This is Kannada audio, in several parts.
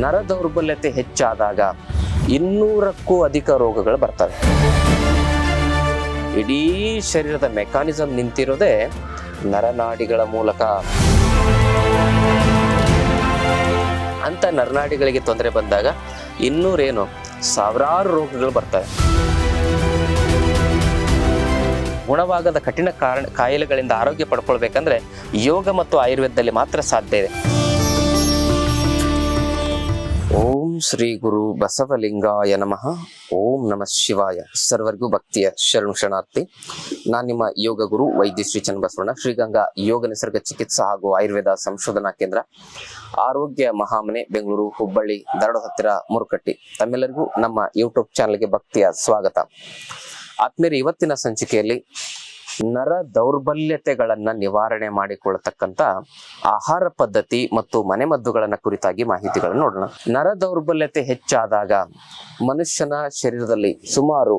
ನರ ದೌರ್ಬಲ್ಯತೆ ಹೆಚ್ಚಾದಾಗ 200ಕ್ಕೂ ಅಧಿಕ ರೋಗಗಳು ಬರ್ತವೆ. ಇಡೀ ಶರೀರದ ಮೆಕ್ಯಾನಿಸಮ್ ನಿಂತಿರೋದೇ ನರನಾಡಿಗಳ ಮೂಲಕ. ಅಂತ ನರನಾಡಿಗಳಿಗೆ ತೊಂದರೆ ಬಂದಾಗ 200 ಸಾವಿರಾರು ರೋಗಗಳು ಬರ್ತವೆ. ಗುಣವಾಗದ ಕಠಿಣ ಕಾಯಿಲೆಗಳಿಂದ ಆರೋಗ್ಯ ಪಡ್ಕೊಳ್ಬೇಕಂದ್ರೆ ಯೋಗ ಮತ್ತು ಆಯುರ್ವೇದದಲ್ಲಿ ಮಾತ್ರ ಸಾಧ್ಯ ಇದೆ. ಓಂ ಶ್ರೀ ಗುರು ಬಸವಲಿಂಗಾಯ ನಮಃ. ಓಂ ನಮಃ ಶಿವಾಯ. ಸರ್ವರಿಗೂ ಭಕ್ತಿಯ ಶರಣಾರ್ಥಿ. ನಾನು ನಿಮ್ಮ ಯೋಗ ಗುರು ವೈದ್ಯ ಶ್ರೀ ಚನ್ನಬಸವಣ್ಣ, ಶ್ರೀಗಂಗಾ ಯೋಗ ನಿಸರ್ಗ ಚಿಕಿತ್ಸಾ ಹಾಗೂ ಆಯುರ್ವೇದ ಸಂಶೋಧನಾ ಕೇಂದ್ರ, ಆರೋಗ್ಯ ಮಹಾಮನೆ, ಬೆಂಗಳೂರು, ಹುಬ್ಬಳ್ಳಿ, ಧಾರವಾಡ ಹತ್ತಿರ ಮುರುಕಟ್ಟಿ. ತಮ್ಮೆಲ್ಲರಿಗೂ ನಮ್ಮ ಯೂಟ್ಯೂಬ್ ಚಾನಲ್ಗೆ ಭಕ್ತಿಯ ಸ್ವಾಗತ. ಆತ್ಮೀಯರೇ, ಇವತ್ತಿನ ಸಂಚಿಕೆಯಲ್ಲಿ ನರ ದೌರ್ಬಲ್ಯತೆಗಳನ್ನ ನಿವಾರಣೆ ಮಾಡಿಕೊಳ್ಳತಕ್ಕಂತ ಆಹಾರ ಪದ್ಧತಿ ಮತ್ತು ಮನೆಮದ್ದುಗಳನ್ನ ಕುರಿತಾಗಿ ಮಾಹಿತಿಗಳನ್ನು ನೋಡೋಣ. ನರ ದೌರ್ಬಲ್ಯತೆ ಹೆಚ್ಚಾದಾಗ ಮನುಷ್ಯನ ಶರೀರದಲ್ಲಿ ಸುಮಾರು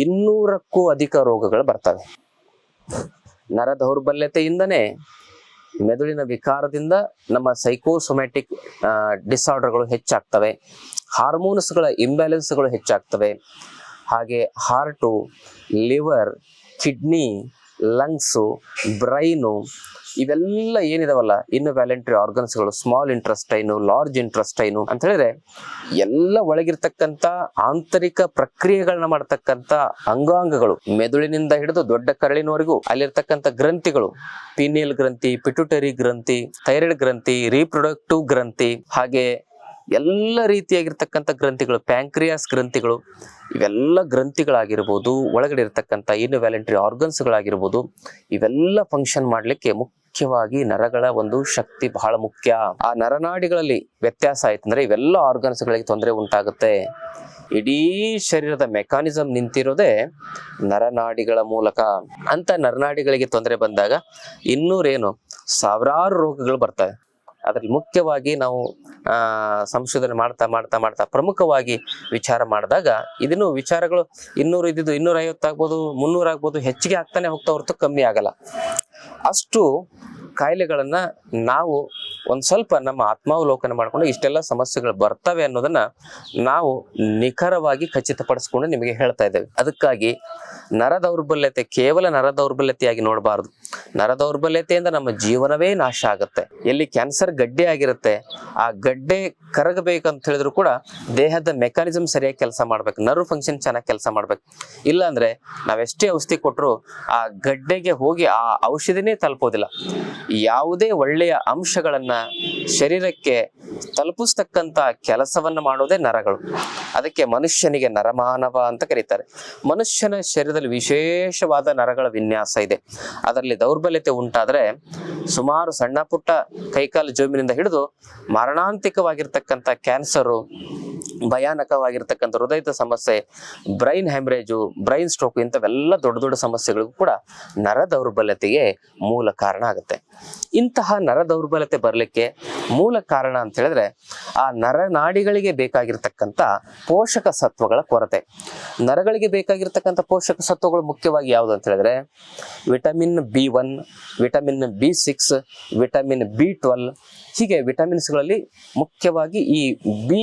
200ಕ್ಕೂ ಅಧಿಕ ರೋಗಗಳು ಬರ್ತವೆ. ನರ ದೌರ್ಬಲ್ಯತೆಯಿಂದನೇ ಮೆದುಳಿನ ವಿಕಾರದಿಂದ ನಮ್ಮ ಸೈಕೋಸೊಮ್ಯಾಟಿಕ್ ಡಿಸಾರ್ಡರ್ಗಳು ಹೆಚ್ಚಾಗ್ತವೆ, ಹಾರ್ಮೋನ್ಸ್ಗಳ ಇಂಬ್ಯಾಲೆನ್ಸ್ಗಳು ಹೆಚ್ಚಾಗ್ತವೆ, ಹಾಗೆ heart, liver, kidney, lungs, brain ಇವೆಲ್ಲ ಏನಿದಾವಲ್ಲ, ಇನ್ವ್ಯಾಲೆಂಟರಿ ಆರ್ಗನ್ಸ್ಗಳು, ಸ್ಮಾಲ್ ಇಂಟ್ರೆಸ್ಟೈನು, ಲಾರ್ಜ್ ಇಂಟ್ರೆಸ್ಟೈನು ಅಂತ ಹೇಳಿದ್ರೆ ಎಲ್ಲ ಒಳಗಿರ್ತಕ್ಕಂಥ ಆಂತರಿಕ ಪ್ರಕ್ರಿಯೆಗಳನ್ನ ಮಾಡ್ತಕ್ಕಂಥ ಅಂಗಾಂಗಗಳು, ಮೆದುಳಿನಿಂದ ಹಿಡಿದು ದೊಡ್ಡ ಕರಳಿನವರೆಗೂ ಅಲ್ಲಿರ್ತಕ್ಕಂಥ ಗ್ರಂಥಿಗಳು, ಪೀನಿಯಲ್ ಗ್ರಂಥಿ, ಪಿಟ್ಯುಟರಿ ಗ್ರಂಥಿ, ಥೈರಾಯ್ಡ್ ಗ್ರಂಥಿ, ರೀಪ್ರೊಡಕ್ಟಿವ್ ಗ್ರಂಥಿ, ಹಾಗೆ ಎಲ್ಲ ರೀತಿಯಾಗಿರ್ತಕ್ಕಂಥ ಗ್ರಂಥಿಗಳು, ಪ್ಯಾಂಕ್ರಿಯಾಸ್ ಗ್ರಂಥಿಗಳು, ಇವೆಲ್ಲ ಗ್ರಂಥಿಗಳಾಗಿರ್ಬೋದು, ಒಳಗಡೆ ಇರತಕ್ಕಂಥ ಇನ್ವ್ಯಾಲೆಂಟರಿ ಆರ್ಗನ್ಸ್ಗಳಾಗಿರ್ಬೋದು, ಇವೆಲ್ಲ ಫಂಕ್ಷನ್ ಮಾಡ್ಲಿಕ್ಕೆ ಮುಖ್ಯವಾಗಿ ನರಗಳ ಒಂದು ಶಕ್ತಿ ಬಹಳ ಮುಖ್ಯ. ಆ ನರನಾಡಿಗಳಲ್ಲಿ ವ್ಯತ್ಯಾಸ ಆಯ್ತಂದ್ರೆ ಇವೆಲ್ಲ ಆರ್ಗನ್ಸ್ಗಳಿಗೆ ತೊಂದರೆ ಉಂಟಾಗುತ್ತೆ. ಇಡೀ ಶರೀರದ ಮೆಕ್ಯಾನಿಸಮ್ ನಿಂತಿರೋದೇ ನರನಾಡಿಗಳ ಮೂಲಕ. ಅಂತ ನರನಾಡಿಗಳಿಗೆ ತೊಂದರೆ ಬಂದಾಗ 200 ಸಾವಿರಾರು ರೋಗಗಳು ಬರ್ತವೆ. ಅದ್ರಲ್ಲಿ ಮುಖ್ಯವಾಗಿ ನಾವು ಸಂಶೋಧನೆ ಮಾಡ್ತಾ ಪ್ರಮುಖವಾಗಿ ವಿಚಾರ ಮಾಡಿದಾಗ ಇದನ್ನು ವಿಚಾರಗಳು 200 ಇದ್ದಿದ್ದು 250 ಆಗ್ಬೋದು, 300 ಆಗ್ಬೋದು, ಹೆಚ್ಚಿಗೆ ಆಗ್ತಾನೆ ಹೋಗ್ತಾ ಹೊರತು ಕಮ್ಮಿ ಆಗಲ್ಲ. ಅಷ್ಟು ಕಾಯಿಲೆಗಳನ್ನ ನಾವು ಒಂದ್ ಸ್ವಲ್ಪ ನಮ್ಮ ಆತ್ಮಾವಲೋಕನ ಮಾಡ್ಕೊಂಡು ಇಷ್ಟೆಲ್ಲ ಸಮಸ್ಯೆಗಳು ಬರ್ತವೆ ಅನ್ನೋದನ್ನ ನಾವು ನಿಖರವಾಗಿ ಖಚಿತಪಡಿಸ್ಕೊಂಡು ನಿಮಗೆ ಹೇಳ್ತಾ ಇದ್ದೇವೆ. ಅದಕ್ಕಾಗಿ ನರ ದೌರ್ಬಲ್ಯತೆ ಕೇವಲ ನರ ದೌರ್ಬಲ್ಯತೆಯಾಗಿ ನೋಡಬಾರದು. ನರ ದೌರ್ಬಲ್ಯತೆಯಿಂದ ನಮ್ಮ ಜೀವನವೇ ನಾಶ ಆಗುತ್ತೆ. ಎಲ್ಲಿ ಕ್ಯಾನ್ಸರ್ ಗಡ್ಡೆ ಆಗಿರುತ್ತೆ, ಆ ಗಡ್ಡೆ ಕರಗಬೇಕಂತ ಹೇಳಿದ್ರು ಕೂಡ ದೇಹದ ಮೆಕ್ಯಾನಿಸಮ್ ಸರಿಯಾಗಿ ಕೆಲಸ ಮಾಡ್ಬೇಕು, ನರ್ವ್ ಫಂಕ್ಷನ್ ಚೆನ್ನಾಗಿ ಕೆಲಸ ಮಾಡ್ಬೇಕು. ಇಲ್ಲ ಅಂದ್ರೆ ನಾವೆಷ್ಟೇ ಔಷಧಿ ಕೊಟ್ಟರು ಆ ಗಡ್ಡೆಗೆ ಹೋಗಿ ಆ ಔಷಧಿನೇ ತಲುಪೋದಿಲ್ಲ. ಯಾವುದೇ ಒಳ್ಳೆಯ ಅಂಶಗಳನ್ನ ಶರೀರಕ್ಕೆ ತಲುಪಿಸ್ತಕ್ಕಂತ ಕೆಲಸವನ್ನ ಮಾಡೋದೇ ನರಗಳು. ಅದಕ್ಕೆ ಮನುಷ್ಯನಿಗೆ ನರಮಾನವ ಅಂತ ಕರೀತಾರೆ. ಮನುಷ್ಯನ ಶರೀರದಲ್ಲಿ ವಿಶೇಷವಾದ ನರಗಳ ವಿನ್ಯಾಸ ಇದೆ. ಅದರಲ್ಲಿ ದೌರ್ಬಲ್ಯತೆ ಉಂಟಾದ್ರೆ ಸುಮಾರು ಸಣ್ಣ ಪುಟ್ಟ ಕೈಕಾಲು ಜೋಮಿನಿಂದ ಹಿಡಿದು ಮಾರಣಾಂತಿಕವಾಗಿರ್ತಕ್ಕಂಥ ಕ್ಯಾನ್ಸರು, ಭಯಾನಕವಾಗಿರ್ತಕ್ಕಂಥ ಹೃದಯದ ಸಮಸ್ಯೆ, ಬ್ರೈನ್ ಹ್ಯಾಮ್ರೇಜು, ಬ್ರೈನ್ ಸ್ಟ್ರೋಕ್ ಇಂಥವೆಲ್ಲ ದೊಡ್ಡ ದೊಡ್ಡ ಸಮಸ್ಯೆಗಳಿಗೂ ಕೂಡ ನರ ದೌರ್ಬಲ್ಯತೆಗೆ ಮೂಲ ಕಾರಣ ಆಗುತ್ತೆ. ಇಂತಹ ನರ ದೌರ್ಬಲ್ಯತೆ ಬರಲಿಕ್ಕೆ ಮೂಲ ಕಾರಣ ಅಂತ ಹೇಳಿದ್ರೆ ಆ ನರನಾಡಿಗಳಿಗೆ ಬೇಕಾಗಿರ್ತಕ್ಕಂಥ ಪೋಷಕ ಸತ್ವಗಳ ಕೊರತೆ. ನರಗಳಿಗೆ ಬೇಕಾಗಿರ್ತಕ್ಕಂಥ ಪೋಷಕ ಸತ್ವಗಳು ಮುಖ್ಯವಾಗಿ ಯಾವುದು ಅಂತ ಹೇಳಿದ್ರೆ vitamin B1, vitamin B6, vitamin B12, ಹೀಗೆ ವಿಟಮಿನ್ಸ್ಗಳಲ್ಲಿ ಮುಖ್ಯವಾಗಿ ಈ ಬಿ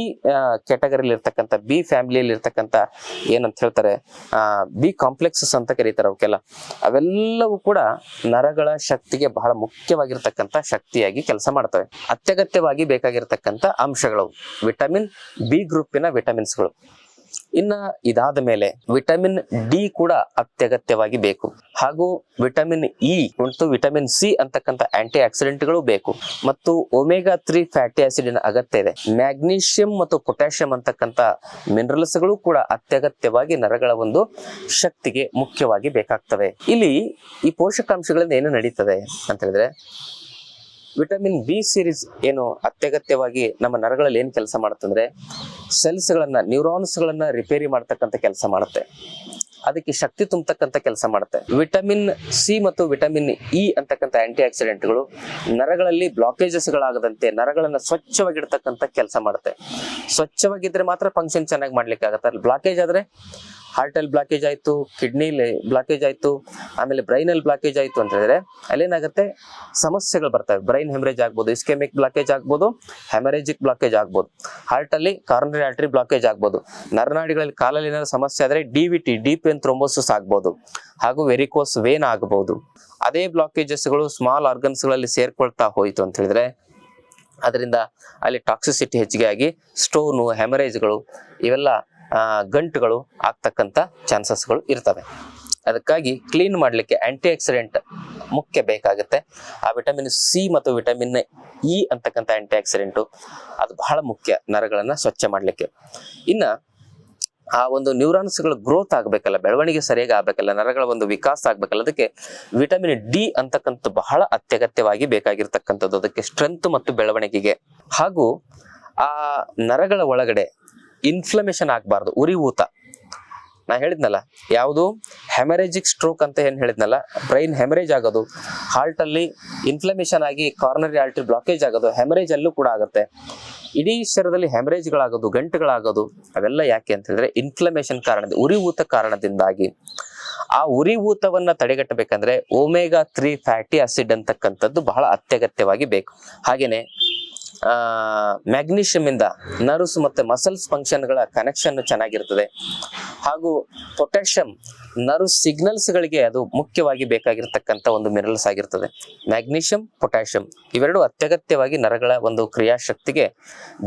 ಕ್ಯಾಟಗರಿಯಲ್ಲಿ ಇರ್ತಕ್ಕಂಥ, ಬಿ ಫ್ಯಾಮಿಲಿಯಲ್ಲಿ ಇರ್ತಕ್ಕಂಥ ಏನಂತ ಹೇಳ್ತಾರೆ ಬಿ ಕಾಂಪ್ಲೆಕ್ಸಸ್ ಅಂತ ಕರೀತಾರೆ. ಅವಕ್ಕೆಲ್ಲ ಅವೆಲ್ಲವೂ ಕೂಡ ನರಗಳ ಶಕ್ತಿಗೆ ಬಹಳ ಮುಖ್ಯವಾಗಿರ್ತಕ್ಕಂಥ ಶಕ್ತಿಯಾಗಿ ಕೆಲಸ ಮಾಡ್ತವೆ. ಅತ್ಯಗತ್ಯವಾಗಿ ಬೇಕಾಗಿರ್ತಕ್ಕಂಥ ಅಂಶಗಳು ವಿಟಮಿನ್ ಬಿ ಗ್ರೂಪಿನ ವಿಟಮಿನ್ಸ್ಗಳು. ಇನ್ನ ಇದಾದ ಮೇಲೆ ವಿಟಮಿನ್ ಡಿ ಕೂಡ ಅತ್ಯಗತ್ಯವಾಗಿ ಬೇಕು, ಹಾಗೂ ವಿಟಮಿನ್ ಇ ಮತ್ತು ವಿಟಮಿನ್ ಸಿ ಅಂತಕ್ಕಂಥ ಆಂಟಿ ಆಕ್ಸಿಡೆಂಟ್ಗಳು ಬೇಕು, ಮತ್ತು ಒಮೆಗಾ 3 ಫ್ಯಾಟಿ ಆಸಿಡಿನ ಅಗತ್ಯ ಇದೆ. ಮ್ಯಾಗ್ನೀಷಿಯಂ ಮತ್ತು ಪೊಟ್ಯಾಷಿಯಂ ಅಂತಕ್ಕಂಥ ಮಿನರಲ್ಸ್ಗಳು ಕೂಡ ಅತ್ಯಗತ್ಯವಾಗಿ ನರಗಳ ಒಂದು ಶಕ್ತಿಗೆ ಮುಖ್ಯವಾಗಿ ಬೇಕಾಗ್ತವೆ. ಇಲ್ಲಿ ಈ ಪೋಷಕಾಂಶಗಳಿಂದ ಏನು ನಡೀತದೆ ಅಂತ ಹೇಳಿದ್ರೆ ವಿಟಮಿನ್ ಬಿ ಸೀರೀಸ್ ಏನು ಅತ್ಯಗತ್ಯವಾಗಿ ನಮ್ಮ ನರಗಳಲ್ಲಿ ಏನು ಕೆಲಸ ಮಾಡುತ್ತಂದ್ರೆ ಸೆಲ್ಸ್ಗಳನ್ನ, ನ್ಯೂರಾನ್ಸ್ಗಳನ್ನ ರಿಪೇರಿ ಮಾಡ್ತಕ್ಕಂಥ ಕೆಲಸ ಮಾಡುತ್ತೆ, ಅದಕ್ಕೆ ಶಕ್ತಿ ತುಂಬತಕ್ಕಂಥ ಕೆಲಸ ಮಾಡುತ್ತೆ. ವಿಟಮಿನ್ ಸಿ ಮತ್ತು ವಿಟಮಿನ್ ಇ ಅಂತಕ್ಕಂಥ ಆಂಟಿ ಆಕ್ಸಿಡೆಂಟ್ಗಳು ನರಗಳಲ್ಲಿ ಬ್ಲಾಕೇಜಸ್ ಗಳಾಗದಂತೆ ನರಗಳನ್ನ ಸ್ವಚ್ಛವಾಗಿಡ್ತಕ್ಕಂಥ ಕೆಲಸ ಮಾಡುತ್ತೆ. ಸ್ವಚ್ಛವಾಗಿದ್ರೆ ಮಾತ್ರ ಫಂಕ್ಷನ್ ಚೆನ್ನಾಗಿ ಮಾಡ್ಲಿಕ್ಕೆ ಆಗತ್ತೆ. ಬ್ಲಾಕೇಜ್ ಆದ್ರೆ ಹಾರ್ಟಲ್ಲಿ ಬ್ಲಾಕೇಜ್ ಆಯಿತು, ಕಿಡ್ನಿಲಿ ಬ್ಲಾಕೇಜ್ ಆಯಿತು, ಆಮೇಲೆ ಬ್ರೈನಲ್ಲಿ ಬ್ಲಾಕೇಜ್ ಆಯಿತು ಅಂತ ಹೇಳಿದ್ರೆ ಅಲ್ಲೇನಾಗುತ್ತೆ, ಸಮಸ್ಯೆಗಳು ಬರ್ತವೆ. ಬ್ರೈನ್ ಹೆಮರೇಜ್ ಆಗ್ಬೋದು, ಇಸ್ಕೆಮಿಕ್ ಬ್ಲಾಕೇಜ್ ಆಗ್ಬೋದು, ಹೆಮರೇಜಿಕ್ ಬ್ಲಾಕೇಜ್ ಆಗ್ಬೋದು. ಹಾರ್ಟಲ್ಲಿ ಕಾರನರಿ ಆರ್ಟರಿ ಬ್ಲಾಕೇಜ್ ಆಗ್ಬೋದು. ನರನಾಡಿಗಳಲ್ಲಿ ಕಾಲಲ್ಲಿ ಏನಾದ್ರು ಸಮಸ್ಯೆ ಆದರೆ DVT, ಡೀಪ್ ವೇನ್ ಥ್ರೋಂಬೋಸಿಸ್ ಆಗ್ಬೋದು, ಹಾಗೂ ವೆರಿಕೋಸ್ ವೇನ್ ಆಗಬಹುದು. ಅದೇ ಬ್ಲಾಕೇಜಸ್ಗಳು ಸ್ಮಾಲ್ ಆರ್ಗನ್ಸ್ಗಳಲ್ಲಿ ಸೇರ್ಕೊಳ್ತಾ ಹೋಯಿತು ಅಂತ ಹೇಳಿದ್ರೆ ಅದರಿಂದ ಅಲ್ಲಿ ಟಾಕ್ಸಿಸಿಟಿ ಹೆಚ್ಚಿಗೆ ಆಗಿ ಸ್ಟೋನು, ಹೆಮರೇಜ್ಗಳು, ಇವೆಲ್ಲ ಗಂಟುಗಳು ಆಗ್ತಕ್ಕಂಥ ಚಾನ್ಸಸ್ಗಳು ಇರ್ತವೆ. ಅದಕ್ಕಾಗಿ ಕ್ಲೀನ್ ಮಾಡಲಿಕ್ಕೆ ಆಂಟಿ ಆಕ್ಸಿಡೆಂಟ್ ಮುಖ್ಯ ಬೇಕಾಗುತ್ತೆ. ಆ ವಿಟಮಿನ್ C ಮತ್ತು ವಿಟಮಿನ್ E ಅಂತಕ್ಕಂಥ ಆಂಟಿ ಆಕ್ಸಿಡೆಂಟು ಅದು ಬಹಳ ಮುಖ್ಯ ನರಗಳನ್ನು ಸ್ವಚ್ಛ ಮಾಡಲಿಕ್ಕೆ. ಇನ್ನು ಆ ಒಂದು ನ್ಯೂರಾನ್ಸ್ಗಳ ಗ್ರೋತ್ ಆಗ್ಬೇಕಲ್ಲ, ಬೆಳವಣಿಗೆ ಸರಿಯಾಗಿ ಆಗ್ಬೇಕಲ್ಲ, ನರಗಳ ಒಂದು ವಿಕಾಸ ಆಗ್ಬೇಕಲ್ಲ, ಅದಕ್ಕೆ ವಿಟಮಿನ್ D ಅಂತಕ್ಕಂಥ ಬಹಳ ಅತ್ಯಗತ್ಯವಾಗಿ ಬೇಕಾಗಿರ್ತಕ್ಕಂಥದ್ದು ಅದಕ್ಕೆ ಸ್ಟ್ರೆಂತ್ ಮತ್ತು ಬೆಳವಣಿಗೆಗೆ. ಹಾಗೂ ಆ ನರಗಳ ಒಳಗಡೆ ಇನ್ಫ್ಲಮೇಷನ್ ಆಗಬಾರ್ದು, ಉರಿಯೂತ. ನಾ ಹೇಳಿದ್ನಲ್ಲ, ಯಾವುದು ಹೆಮರೇಜಿಕ್ ಸ್ಟ್ರೋಕ್ ಅಂತ ಏನು ಹೇಳಿದ್ನಲ್ಲ, ಬ್ರೈನ್ ಹೆಮರೇಜ್ ಆಗೋದು, ಹಾರ್ಟಲ್ಲಿ ಇನ್ಫ್ಲಮೇಷನ್ ಆಗಿ ಕಾರ್ನರಿ ಆರ್ಟರಿ ಬ್ಲಾಕೇಜ್ ಆಗೋದು, ಹೆಮರೇಜ್ ಅಲ್ಲೂ ಕೂಡ ಆಗುತ್ತೆ. ಇಡೀ ಶರೀರದಲ್ಲಿ ಹೆಮರೇಜ್ಗಳಾಗೋದು, ಗಂಟುಗಳಾಗೋದು, ಅವೆಲ್ಲ ಯಾಕೆ ಅಂತ ಹೇಳಿದ್ರೆ ಇನ್ಫ್ಲಮೇಷನ್ ಕಾರಣದಿಂದ, ಉರಿಯೂತ ಕಾರಣದಿಂದಾಗಿ. ಆ ಉರಿಯೂತವನ್ನ ತಡೆಗಟ್ಟಬೇಕಂದ್ರೆ ಒಮೆಗಾ 3 ಫ್ಯಾಟಿ ಆಸಿಡ್ ಅಂತಕ್ಕಂಥದ್ದು ಬಹಳ ಅತ್ಯಗತ್ಯವಾಗಿ ಬೇಕು. ಹಾಗೇನೆ ಮ್ಯಾಗ್ನೀಷಿಯಂ ಇಂದ ನರ್ವ್ಸ್ ಮತ್ತೆ ಮಸಲ್ಸ್ ಫಂಕ್ಷನ್ಗಳ ಕನೆಕ್ಷನ್ ಚೆನ್ನಾಗಿರ್ತದೆ. ಹಾಗೂ ಪೊಟ್ಯಾಷಿಯಂ ನರ್ವ್ ಸಿಗ್ನಲ್ಸ್ ಗಳಿಗೆ ಅದು ಮುಖ್ಯವಾಗಿ ಬೇಕಾಗಿರ್ತಕ್ಕಂಥ ಒಂದು ಮಿನರಲ್ಸ್ ಆಗಿರ್ತದೆ. ಮ್ಯಾಗ್ನೀಷಿಯಂ, ಪೊಟ್ಯಾಷಿಯಂ ಇವೆರಡು ಅತ್ಯಗತ್ಯವಾಗಿ ನರಗಳ ಒಂದು ಕ್ರಿಯಾಶಕ್ತಿಗೆ